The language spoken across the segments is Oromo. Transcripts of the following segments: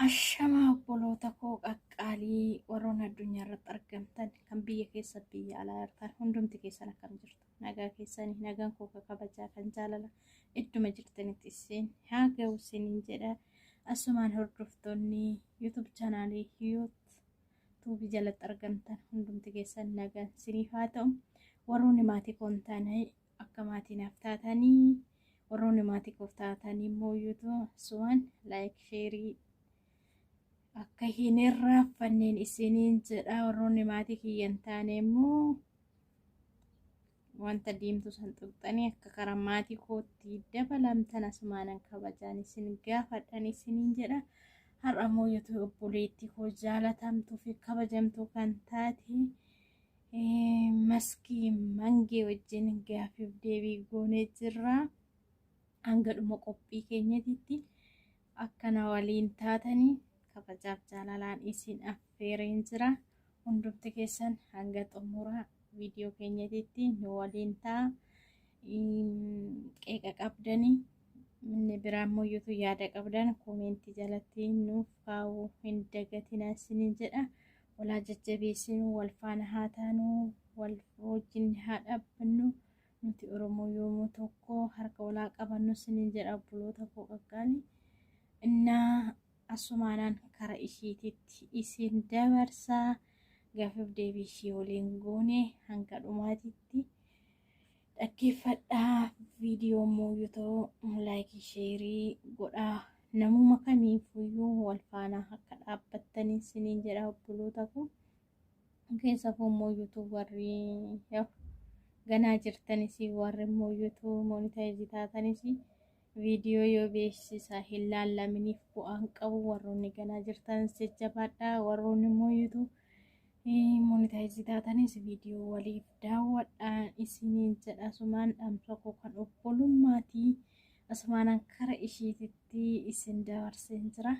Ashamaa obboloota koo qaqqaalii warroon addunyaa irratti argamtan kan biyya keessa biyya alaa jirtan hundumti keessan akkam jirtu nagaa keessanii nagaan koo kabajaa kan jaalala idduma jirtanitti isin haa ga'u isiniin jedha asumaan hordoftoonni YouTube chaanaalii YouTube jalatti argamtan hundumti keessan nagaan isiniif haa ta'u warroonni maatii koo taananii akka maatiinaaf taatanii warroonni maatii koo taatanii immoo YouTube suwaan like share akka hin irraanfanneen isiniin jedha warroonni maatii kiyyan taane immoo wanta diimtuu san tuqxanii akka karaa maatii kootti dabalamtan asumaanan kabajaan isin gaafadhan isiniin jedha har'a immoo YouTube obboleettii koo jaalatamtuu fi kabajamtuu kan taate maskii mangee wajjin gaafiif deebii goonee jirra hanga dhuma qophii keenyatti akkana waliin taatanii kabajaaf jaalalaan isin affeereen jira hundumti keessan hanga xumura viidiyoo keenyatti nu waliin ta'a qeeqa qabdanii inni biraa immoo YouTube yaada qabdan koomentii jalatti nuuf kaa'uu hin dagatinaa isiniin jedha walaa jajjabeessinu wal faana haa taanu wal wajjin haa dhaabbannu nuti Oromoo yoomuu tokko harka walaa qabannu isiniin jedha obboloota koo qaqqaalii innaa asumaanan kara ishiititti isin dabarsaa gaafiif deebii ishii waliin goone hanga dhumaatitti dhaggeeffadhaa viidiyoo immoo yoo ta'u laayikii sheerii godhaa namuma kamiifuyyuu wal faana akka dhaabbattanii isiniin jedha obboloota koo keessafuu immoo YouTube warri ganaa jirtanis warri immoo YouTube monitaayizii taatanis video yoo beeksisa hin laallaminiif bu'aan qabu warroonni ganaa jirtan jajjabaadhaa warroonni immoo YouTube monitaayizii taatanis video waliif daawwadhaan isiniin jedha asumaan dhaamsa koo kan obbolummaati asumaanan kara ishiititti isin dabarseen jira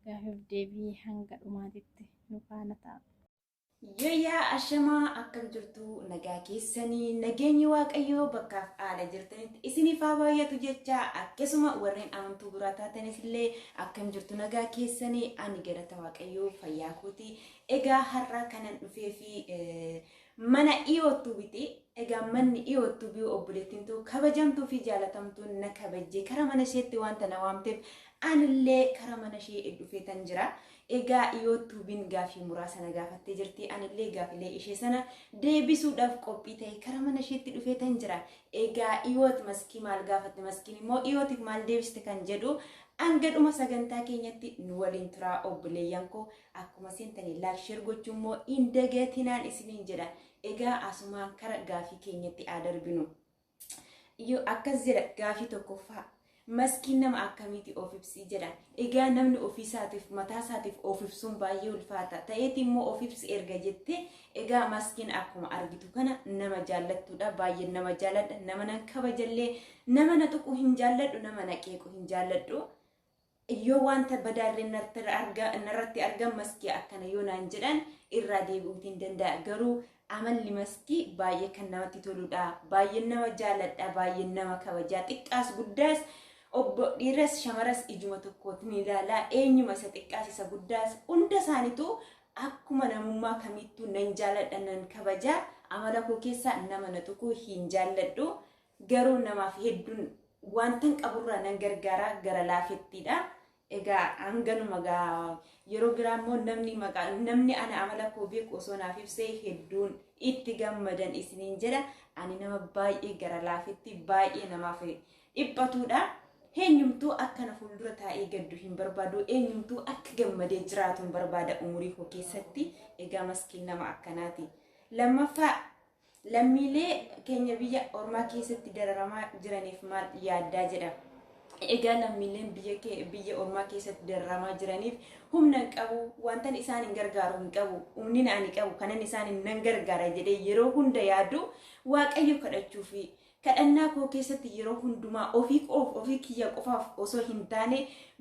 gaafiif deebii hanga dhumaatitti nu faana ta'a. Yayyaa ashamaa akkam jirtu nagaa keessanii nageenyi waaqayyoo bakkaaf haala jirtanitti isiniif haa baay'atu jecha akkasuma warreen amantuu biraa taatanis illee akkam jirtu nagaa keessanii ani galata waaqayyoo fayyaa kooti egaa har'a kanan dhufee fi mana dhiyoottu biti egaa manni dhiyoottu bi'u obboleettiin kabajamtuu fi jaalatamtuun na kabajjee kara mana isheetti wanta na waamteef anillee kara mana ishee dhufeetan jira. Egaa dhiyoottu bin gaafii muraasa na gaafattee jirti anillee gaafilee ishee sana deebisuudhaaf qophii ta'e kara mana isheetti dhufeetan jira. Egaa dhiyoot maskii maal gaafatte maskiin immoo dhiyootiif maal deebiste kan jedhu hanga dhuma sagantaa keenyatti nu waliin turaa obboleeyyan koo akkuma seentanii laayik sheer gochuu immoo hin dagatinaan isiniin jedha. Egaa asumaan kara gaafii keenyatti haa darbinu. Yoo akkas jedha gaafii tokkoffaa maskiin nama akkamiiti of ibsi jedha. Egaa namni ofiisaatiif mataa isaatiif of ibsuun baay'ee ulfaata ta'eeti immoo of ibsi erga jette egaa maskiin akkuma argitu kana nama jaallattuudha baay'ee nama jaalladha nama nan kabajallee nama na tuqu hin jaalladhu nama na qeequ hin jaalladhu yoo wanta badaalleen narratti argan maskii akkana yoo naan jedhan irraa deebi'uutiin danda'a garuu amalli maskii baay'ee kan namatti toluudha baay'ee nama jaalladha baay'ee nama kabajaa xiqqaas guddaas obbo dhiiras shamaras ijuma tokkotti ni ilaala eenyuma isa xiqqaas isa guddaas hunda isaaniitu akkuma namummaa kamittuu nan jaalladha nan kabajaa amala koo keessaa nama na tuquu hin jaalladhu garuu namaaf hedduun wantan qaburraa nan gargaara gara laafettiidha. Egaa hanganuma yeroo biraa immoo namni ana amala koo beeku osoo naaf ibsee hedduun itti gammadan isiniin jedha ani nama baay'ee gara laafetti baay'ee namaaf dhiphatuudha. Eenyumtuu akkana fuuldura taa'ee gaddu hin barbaadu eenyumtuu akka gammadee jiraatu hin barbaada umurii koo keessatti egaa maskiin nama akkanaati. Lammaffaa lammiilee keenya biyya ormaa keessatti dararamaa jiraniif maal yaaddaa jedha. Egaa lammiileen biyya ormaa keessatti dararamaa jiraniif humna hin qabu wantan isaan hin gargaaru hin qabu humni ani qabu kanan isaan hin gargaara jedhee yeroo hunda yaadu waaqayyo kadhachuu fi kadhannaa koo keessatti yeroo hundumaa ofii kiyya qofaaf osoo hin taane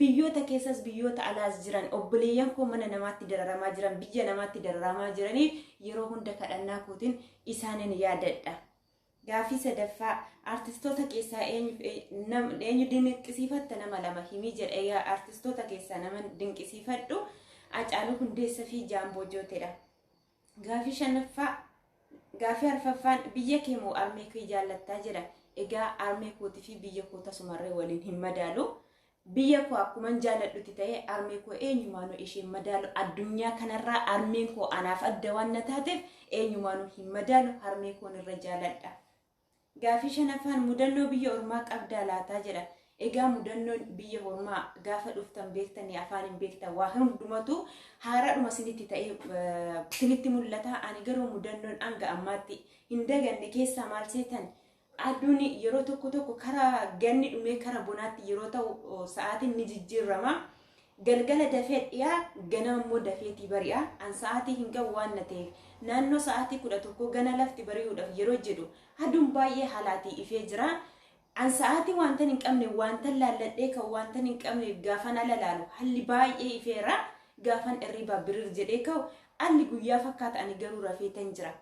biyyoota keessas biyyoota alaas jiran obboleeyyan koo mana namaatti dararamaa jiran biyya namaatti dararamaa jiraniif yeroo hunda kadhannaa kootiin isaanin yaadadha. Gaafii sadaffaa artistoota keessaa eenyu dinqisiifatta nama lama himii jedhee artistoota keessaa nama dinqisiifadhu Hacaaluu Hundeessaa fi Jaamboo Jooteedha. Gaafii shanaffaa Gaafii arfaffaan biyya kee moo armee kee jaallattaa jedha. Egaa armee kootii fi biyya koo tasumarree waliin hin madaalu. Biyya koo akkuman jaalladhutti ta'ee armee koo eenyumaanuu isheen madaalu. Addunyaa kanarraa armeen koo anaaf adda waan na taateef eenyumaanuu hin madaalu armee koon irra jaalladha. Gaafii shanaffaan mudannoo biyya ormaa qabdaa laataa jedha. Egaa mudannoon biyya ormaa gaafa dhuftan beektanii afaan hin beektan waa hundumatu haaraadhuma sinitti ta'ee sinitti mul'ata. Ani garuu mudannoon hanga ammaatti hin daganne keessaa maal seetan aduun yeroo tokko karaa ganni dhumee karaa bonaatti yeroo ta'u sa'aatiin ni jijjiirama. Galgala dafee dhiyaa ganama immoo dafeetii bari'a. An sa'aatii hin qabu waan na ta'eef naannoo sa'aatii 11 gana lafti bari'uudhaaf yeroo jedhu aduun baay'ee halaatii ifee jira. An sa'aatii wanta hin qabne wanta laalladhee kan wanta hin qabne gaafan ala laalu halli baay'ee ifeera gaafan irriba birir jedhee ka'u alli guyyaa fakkaata ani garuu rafeetan jira.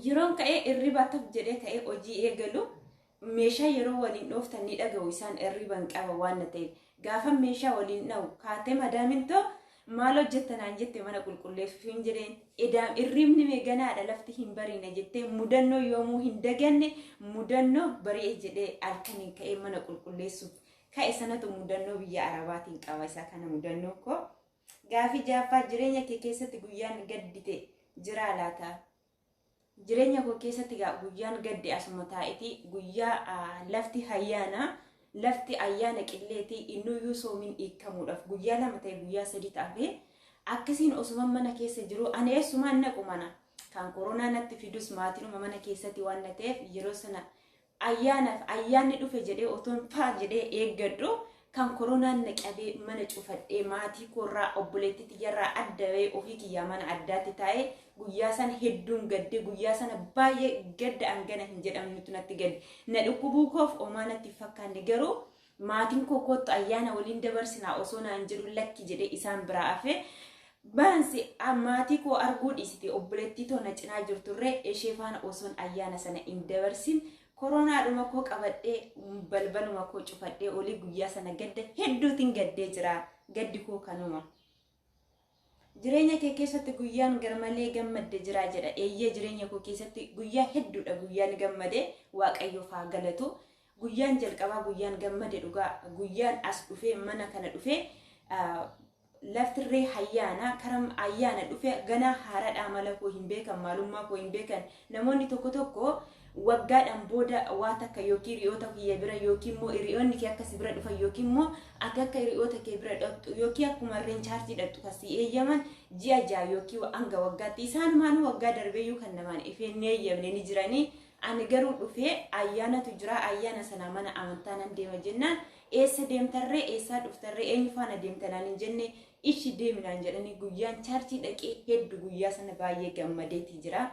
Yeroon ka'ee irriba taf jedhee ka'ee hojii eegalu meeshaa yeroo waliin dhooftan ni dhaga'u isaan irriban qaba waan ta'eef gaafan meeshaa waliin dha'u kaatee madaamintoo maal hojjettanaan jette mana qulqulleessuuf hin jedheen edaam irribni meeganaadha lafti hin bariine jettee mudannoo yoomuu hin daganne mudannoo bari'ee jedhee halkaniin ka'ee mana qulqulleessuuf ka'e sanatu mudannoo biyya arabaatiin qaba isa kana mudannoo koo. Gaafii jaaffaa jireenya kee keessatti guyyaan gaddite jira laata? Jireenya koo keessatti guyyaan gadde asuma taa'eeti guyyaa lafti ayyaana qilleetii innuyyuu soomiin hiikamuudhaaf guyyaa lama ta'e guyyaa 3 ta'ee akkasiin osuma mana keessa jiru ani eessumaan naqu mana kan koronaa natti fidus maatiin mana keessatti waan na ta'eef yeroo sana ayyaanni dhufe jedhee otoon faa jedhee eeggadhu kan koronaan naqabee mana cufadhee maatii koorraa obboleettii tiyyarraa adda ba'ee ofii kiyyaa mana addaatti taa'ee guyyaa sana hedduun gadde guyyaa sana baay'ee gadda angana hin jedhamnutu natti gadde na dhukkubuu koof omaa natti fakkaanne garuu maatiin koo kottu ayyaana waliin dabarsinaa osoo naan jedhu lakki jedhee isaan biraa hafe baansi maatii koo arguu dhiisite obboleettii toona cinaa jirturree ishee faana osoon ayyaana sana hin dabarsin koronaadhuma koo qabadhee balbaluma koo cufadhee olii guyyaa sana gadda hedduutiin gaddee jira gaddi koo kanuma. Jireenya kee keessatti guyyaan garmalee gammadde jira jedha. Eeyyee jireenya koo keessatti guyyaa hedduudha guyyaan gammade waaqayyoof haa galatu. Guyyaan jalqabaa guyyaan gammade dhugaa guyyaan as dhufee mana kana dhufee laftirree hayyaana karam ayyaana dhufee ganaa haaraadhaa mala koo hin beekan maalummaa koo hin beekan namoonni tokko waggaadhaan booda waa takka yookiin hiriyoota kiyya bira yookiin immoo hiriyoonni kee akkas bira dhufan yookiin immoo akka hiriyoota kee bira dhuftu yookiin akkuma reenchaartii dhaqxu kasi eeyyaman ji'a ja'a yookiin hanga waggaatti isaan maanu waggaa darbeeyyuu kan namaan ifee ni eeyyamne ni jiranii ani garuu dhufee ayyaanatu jira ayyaana sana mana amantaa nan deema jennaan eessa deemtarree eessaa dhuftarree eenyu faana deemtanaan hin jenne ishi deeminaan jedhanii guyyaan chaartii dhaqee hedduu guyyaa sana baay'ee gammadeeti jira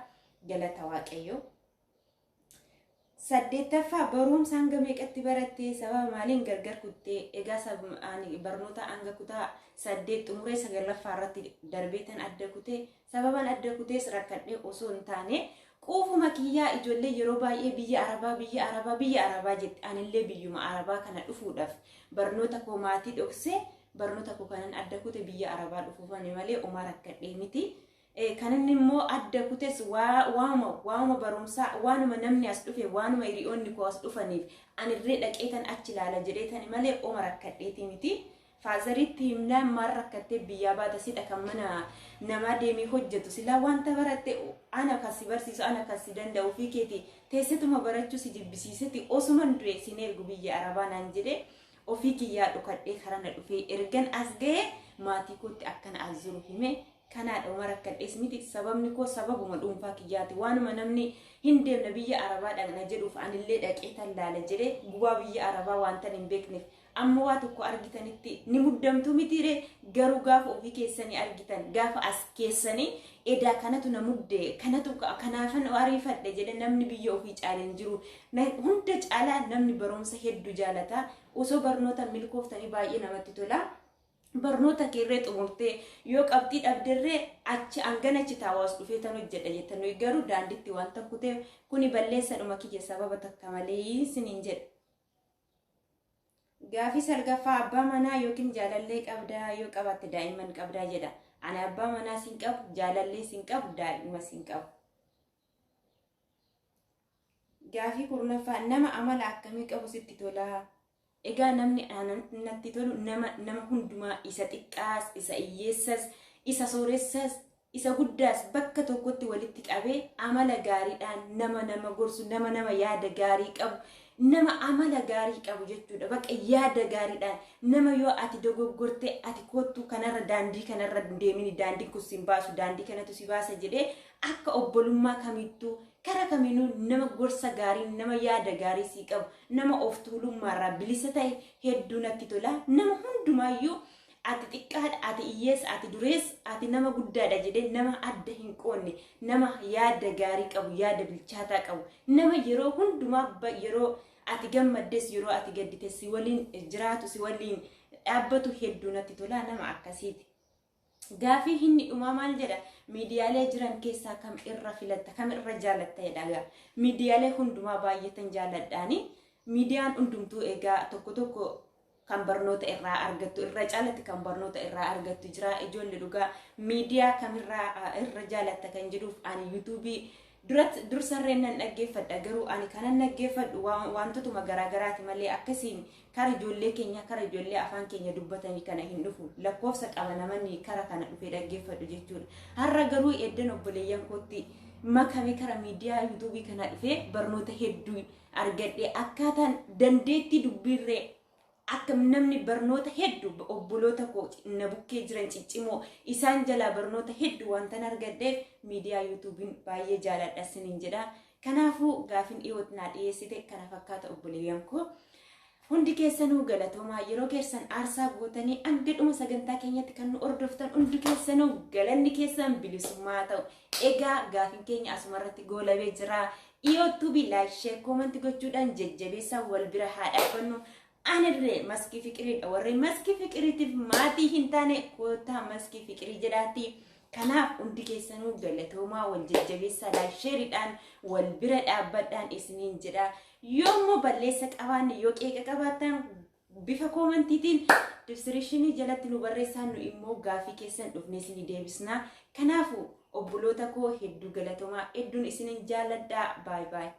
galata waaqayyoo. Saddeettaffaa barumsaan gameeqatti barattee sababa maaliin gargar kuttee egaa barnoota hanga kutaa 8 xumuree 9ffaa irratti darbeetan adda kutee sababan adda kutees rakkadhee osoo hin taane quufuma kiyyaa ijoollee yeroo baay'ee biyya arabaa jette anillee biyyuma arabaa kana dhufuudhaaf barnoota koo maatii dhoksee barnoota koo kanan adda kute biyya arabaa dhufuufani malee omaa rakkadhee miti. Kanan immoo adda kutes waanuma barumsaa waanuma namni as dhufe waanuma hiriyoonni koo as dhufaniif anirree dhaqeetan achi ilaala jedheetani malee oma rakkadheeti miti. Faazaritti himnaan maal rakkattee biyyaa baata sidha kan mana namaa deemee hojjetu silaa wanta baratte ana kasi barsiisu ana kasi danda'u fi keeti teessetuma barachuu si jibbisiisetti osuman du'e sin ergu biyya arabaa naan jedhe ofii kiyyaa dhukadhee karana dhufee ergan as ga'e maatii kootti akkana as jiru hime. Kanaadha uma rakkadhees miti sababni koo sababuma dhuunfaa kiyyaati waanuma namni hin deemne biyya arabaa dhaqna jedhuuf anillee dhaqeetan laala jedhee gubaa biyya arabaa wanta hin beekneef amma waa tokko argitanitti ni muddamtu mitiire garuu gaafa ofii keessanii argitan gaafa as keessanii edaa kanatu na mudde kanatu kanaafan ariifadhe jedhe namni biyya ofii caaleen jiru hunda caalaa namni barumsa hedduu jaalata osoo barnoota milkooftanii baay'ee namatti tola barnoota keerree xumurtee yoo qabxii dhabderree achi anganachi taawaas dhufee tan hojjedha jettanii garuu daanditti waan tokko ta'e kuni balleessadhuma kiyya sababa takka malee isiniin jedha. Gaafii salgaffaa abbaa manaa yookiin jaalallee qabdaa yoo qabaatte daa'imman qabdaa jedha. Ani abbaa manaa siin qabu jaalallee siin qabu daa'ima siin qabu. Gaafii kurnaffaa nama amala akkamii qabu sitti tola? Egaa namni natti tolu nama hundumaa isa xiqqaas isa hiyyeessas isa sooressas isa guddaas bakka tokkotti walitti qabee amala gaariidhaan nama gorsu nama yaada gaarii qabu nama amala gaarii qabu jechuudha. Bakka yaada gaariidhaan nama yoo ati dogoggorte ati kottu kanarra daandii kanarra deemini daandii kun si baasu daandii kanatu si baasa jedhee akka obbolummaa kamittuu kara kaminuu nama gorsa gaarii nama yaada gaarii si qabu nama of tuulummaarraa bilisa ta'e hedduu natti tola. Nama hundumaayyuu ati xiqqaadha ati hiyyeessa ati dureessa ati nama guddaadha jedhee nama adda hin qoonne nama yaada gaarii qabu yaada bilchaataa qabu nama yeroo hundumaa yeroo ati gammaddes yeroo ati gaddites si waliin jiraatu si waliin dhaabbatu hedduu natti tola nama akkasiiti. Gaafii hinni dhumaa maal jedha? Miidiyaalee jiran keessaa kam irra filatta kam irra jaalatta jedha. Miidiyaalee hundumaa baay'eetan jaaladhaani. Miidiyaan hundumtuu egaa tokko kan barnoota irraa argattu irra caalatti kan barnoota irraa argattu jira. Ijoollee dhugaa miidiyaa irra jaalatta kan jedhuuf ani yuutuubii dursarreen nan dhaggeeffadha garuu ani kanan dhaggeeffadhu wantootuma garaagaraati malee akkasiin kara ijoollee keenya kara ijoollee afaan keenya dubbatanii kana hin dhufu lakkoofsa qaba namni kara kana dhufee dhaggeeffadhu jechuudha. Har'a garuu eddan obboleeyyan kootti makame kara miidiyaa yuutuubii kana dhufee barnoota hedduu argadhe akkaataan dandeettii dubbiirree akka namni barnoota hedduu obboloota koo na bukkee jiran ciccimoo isaan jalaa barnoota hedduu wantan argadheef miidiyaa yuutuubiin baay'ee jaaladha siniin jedha. Kanaafuu gaafin dhiyoot naa dhiyeessite kana fakkaata obboleeyyan koo. Hundi keessanuu galatoomaa yeroo keessan aarsaa gootanii hanga dhuma sagantaa keenyatti kan nu hordoftan hundi keessanuu galanni keessan bilisummaa ta'u. Egaa gaafin keenya asumarratti goolabee jira. Yuutuubii laayik sheer koomanti gochuudhaan jajjabeessaa wal bira haa dhaabbannu. Anarree maskii fiqiriidha warreen maskii fiqiriitiif maatii hin taane kootaa maskii fiqirii jedhaati. Kanaaf hundi keessanuu galatoomaa wal jajjabeessaa laayik sheeriidhaan wal bira dhaabbadhaan isiniin jedha. Yoommoo balleessa qabaanne yoo qeeqa qabaatan bifa koomantiitiin descriptionii jalatti nu barreessaa nu immoo gaafii keessan dhufnee isinii deebisna. Kanaafuu obboloota koo hedduu galatoomaa hedduun isinin jaalladhaa. Bye bye.